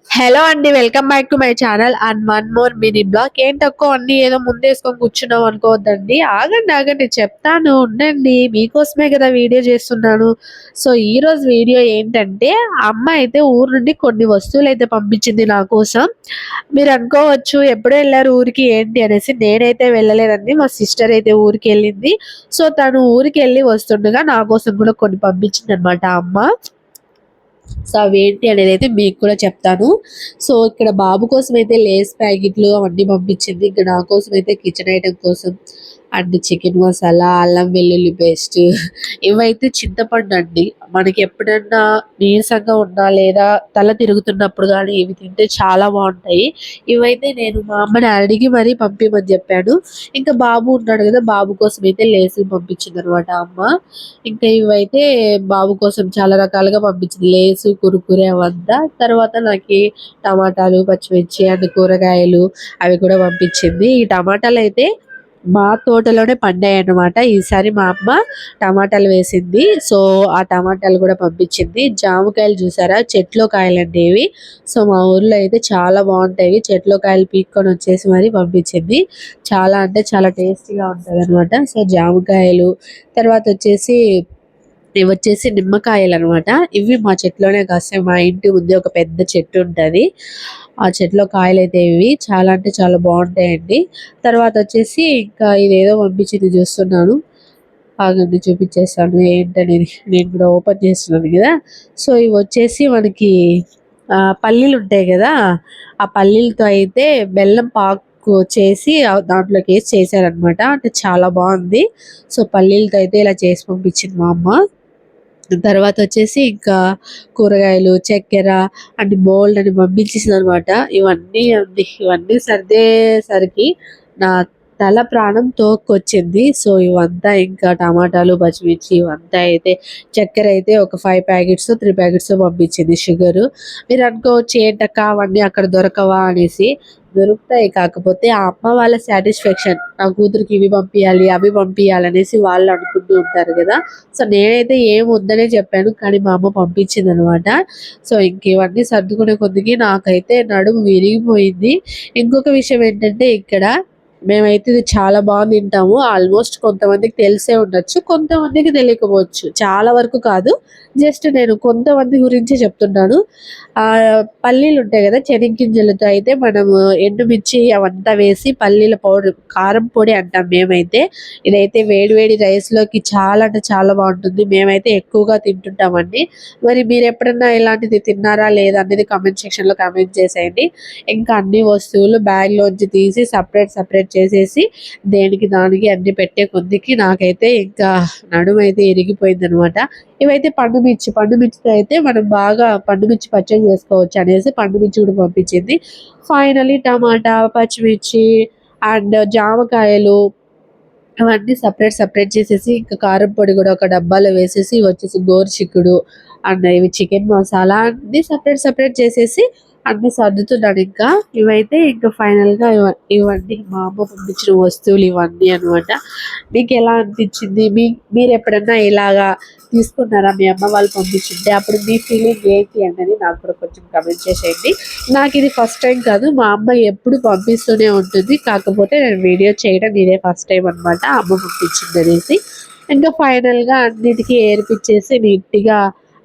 Hello అండి, welcome back to my channel and one more mini blog. ఏంటక్కో అన్ని ఏదో ముందేసుకొని కూర్చున్నాం అనుకోవద్దండి. ఆగండి ఆగండి చెప్తాను, ఉండండి. మీకోసమే కదా వీడియో చేస్తున్నాను. సో ఈ రోజు వీడియో ఏంటంటే, అమ్మ అయితే ఊరు నుండి కొన్ని వస్తువులు అయితే పంపించింది నా కోసం. మీరు అనుకోవచ్చు ఎప్పుడు వెళ్ళారు ఊరికి ఏంటి అనేసి. నేనైతే వెళ్ళలేదండి, మా సిస్టర్ అయితే ఊరికి వెళ్ళింది. సో తను ఊరికి వెళ్ళి వస్తుండగా నా కోసం కూడా కొన్ని పంపించింది అనమాట అమ్మ. సో అవేంటి అనేది అయితే మీకు కూడా చెప్తాను. సో ఇక్కడ బాబు కోసం అయితే లేస్ ప్యాకెట్లు అవన్నీ పంపించింది. ఇంకా నా కోసం అయితే కిచెన్ ఐటమ్ కోసం అండ్ చికెన్ మసాలా, అల్లం వెల్లుల్లి పేస్ట్, ఇవైతే చింతపండు అండి. మనకి ఎప్పుడన్నా నీరసంగా ఉన్నా లేదా తల తిరుగుతున్నప్పుడు కానీ ఇవి తింటే చాలా బాగుంటాయి. ఇవైతే నేను మా అమ్మని అడిగి మరీ పంపిమని చెప్పాను. ఇంకా బాబు ఉన్నాడు కదా, బాబు కోసం అయితే లేసులు పంపించింది అనమాట అమ్మ. ఇంకా ఇవైతే బాబు కోసం చాలా రకాలుగా పంపించింది, లేసు కురుకురే అవంతా. తర్వాత నాకు టమాటాలు, పచ్చిమిర్చి అండ్ కూరగాయలు అవి కూడా పంపించింది. ఈ టమాటాలు అయితే మా తోటలోనే పండాయి అన్నమాట. ఈసారి మా అమ్మ టమాటాలు వేసింది. సో ఆ టమాటాలు కూడా పంపించింది. జామకాయలు చూసారా, చెట్లో కాయలండి ఇవి. సో మా ఊర్లో అయితే చాలా బాగుంటాయి. చెట్లో కాయలు పీక్కొని వచ్చేసి మరి పంపించింది. చాలా అంటే చాలా టేస్టీగా ఉంటుంది అనమాట. సో జామకాయలు, తర్వాత వచ్చేసి ఇవి వచ్చేసి నిమ్మకాయలు అనమాట. ఇవి మా చెట్లోనే కాస్తాయి. మా ఇంటి ముందే ఒక పెద్ద చెట్టు ఉంటుంది. ఆ చెట్లో కాయలు అయితే ఇవి చాలా అంటే చాలా బాగుంటాయండి. తర్వాత వచ్చేసి ఇంకా ఇదేదో పంపించింది చూస్తున్నాను, ఆగండి చూపించేస్తాను ఏంటనేది. నేను కూడా ఓపెన్ చేస్తున్నాను కదా. సో ఇవి వచ్చేసి మనకి పల్లీలు ఉంటాయి కదా, ఆ పల్లీలతో అయితే బెల్లం పాకు చేసి దాంట్లోకి వేసి చేశారనమాట. అంటే చాలా బాగుంది. సో పల్లీలతో అయితే ఇలా చేసి పంపించింది మా అమ్మ. తర్వాత వచ్చేసి ఇంకా కూరగాయలు, చక్కెర అండ్ బోల్డ్ అని పంపించేసింది అనమాట. ఇవన్నీ సర్దేసరికి నా తల ప్రాణం తోక్కొచ్చింది. సో ఇవంతా ఇంకా టమాటాలు, పచ్చిమిర్చి ఇవంతా అయితే, చక్కెర అయితే ఒక 5 ప్యాకెట్స్ 3 ప్యాకెట్స్ పంపించింది. షుగరు మీరు అనుకోవచ్చు ఏంటక్క అవన్నీ అక్కడ దొరకవా అనేసి. దొరుకుతాయి, కాకపోతే ఆ అమ్మ వాళ్ళ సాటిస్ఫాక్షన్, నా కూతురికి ఇవి పంపించాలి అవి పంపించాలి అనేసి వాళ్ళు అనుకుంటూ ఉంటారు కదా. సో నేనైతే ఏం వద్దనే చెప్పాను, కానీ మా అమ్మ పంపించింది అనమాట. సో ఇంక ఇవన్నీ సర్దుకునే కొద్దికి నాకైతే నడుము విరిగిపోయింది. ఇంకొక విషయం ఏంటంటే, ఇక్కడ మేమైతే ఇది చాలా బాగా తింటాము. ఆల్మోస్ట్ కొంతమందికి తెలిసే ఉండొచ్చు, కొంతమందికి తెలియకపోవచ్చు. చాలా వరకు కాదు, జస్ట్ నేను కొంతమంది గురించి చెప్తున్నాను. పల్లీలు ఉంటాయి కదా, శనగగింజలతో అయితే మనము ఎండుమిర్చి అవంతా వేసి పల్లీల పౌడర్, కారం పొడి అంటాం మేమైతే. ఇదైతే వేడి వేడి రైస్లోకి చాలా అంటే చాలా బాగుంటుంది. మేమైతే ఎక్కువగా తింటుంటామండి. మరి మీరు ఎప్పుడన్నా ఇలాంటిది తిన్నారా లేదా అనేది కామెంట్ సెక్షన్లో కామెంట్ చేసేయండి. ఇంకా అన్ని వస్తువులు బ్యాగ్లోంచి తీసి సపరేట్ చేసేసి దేనికి దానికి అన్ని పెట్టే కొద్దికి నాకైతే ఇంకా నడుము అయితే ఇరిగిపోయింది అనమాట. ఇవైతే పండుమిర్చితో అయితే మనం బాగా పండుమిర్చి పచ్చడి చేసుకోవచ్చు అనేసి పండుమిర్చి కూడా పంపించింది. ఫైనలీ టమాటా, పచ్చిమిర్చి అండ్ జామకాయలు అవన్నీ సపరేట్ చేసేసి, ఇంకా కారం పొడి కూడా ఒక డబ్బాలో వేసేసి, వచ్చేసి గోరుచిక్కుడు అండ్ ఇవి చికెన్ మసాలా అన్నీ సపరేట్ చేసేసి అన్నీ సర్దుతున్నాను ఇంకా. ఇవైతే ఇంకా ఫైనల్గా ఇవన్నీ మా అమ్మ పంపించిన వస్తువులు ఇవన్నీ అనమాట. మీకు ఎలా అనిపించింది? మీరు ఎప్పుడన్నా ఇలాగా తీసుకున్నారా మీ అమ్మ వాళ్ళు పంపించుంటే? అప్పుడు మీ ఫీలింగ్ ఏంటి అన్నది నాకు కూడా కొంచెం కమెంట్ చేసేయండి. నాకు ఇది ఫస్ట్ టైం కాదు, మా అమ్మ ఎప్పుడు పంపిస్తూనే ఉంటుంది. కాకపోతే నేను వీడియో చేయడం ఇదే ఫస్ట్ టైం అనమాట, అమ్మ పంపించింది అనేసి. ఇంకా ఫైనల్గా అన్నిటికీ ఏర్పిచ్చేసి నీట్గా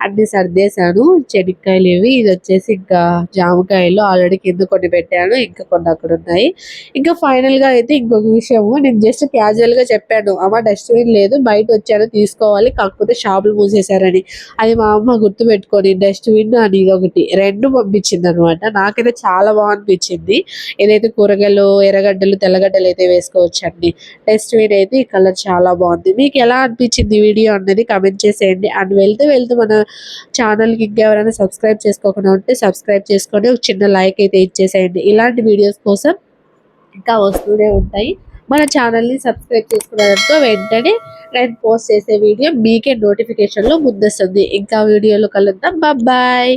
అన్ని సర్దేశాను. చెనిక్కాయలు ఇవి, ఇది వచ్చేసి ఇంకా జామకాయలు ఆల్రెడీ కింద కొన్ని పెట్టాను, ఇంకా కొన్ని అక్కడ ఉన్నాయి. ఇంకా ఫైనల్గా అయితే ఇంకొక విషయము, నేను జస్ట్ క్యాజువల్గా చెప్పాను, అమ్మ డస్ట్బిన్ లేదు బయట వచ్చాను తీసుకోవాలి, కాకపోతే షాపులు మూసేశారని. అది మా అమ్మ గుర్తుపెట్టుకొని డస్ట్బిన్ అని ఒకటి రెండు పంపించింది అనమాట. నాకైతే చాలా బాగా అనిపించింది. ఏదైతే కూరగాయలు, ఎర్రగడ్డలు, తెల్లగడ్డలు అయితే వేసుకోవచ్చు అండి. డస్ట్బిన్ అయితే ఈ కలర్ చాలా బాగుంది. మీకు ఎలా అనిపించింది వీడియో అన్నది కమెంట్ చేసేయండి. అండ్ వెళ్తూ మన ఛానల్కి ఇంకెవరైనా సబ్స్క్రైబ్ చేసుకోకుండా ఉంటే సబ్స్క్రైబ్ చేసుకొని ఒక చిన్న లైక్ అయితే ఇచ్చేసేయండి. ఇలాంటి వీడియోస్ కోసం ఇంకా వస్తూనే ఉంటాయి. మన ఛానల్ని సబ్స్క్రైబ్ చేసుకున్నారనుకో వెంటనే నేను పోస్ట్ చేసే వీడియో మీకే నోటిఫికేషన్లో ముందొస్తుంది. ఇంకా వీడియోలో కలుద్దాం. బాయ్.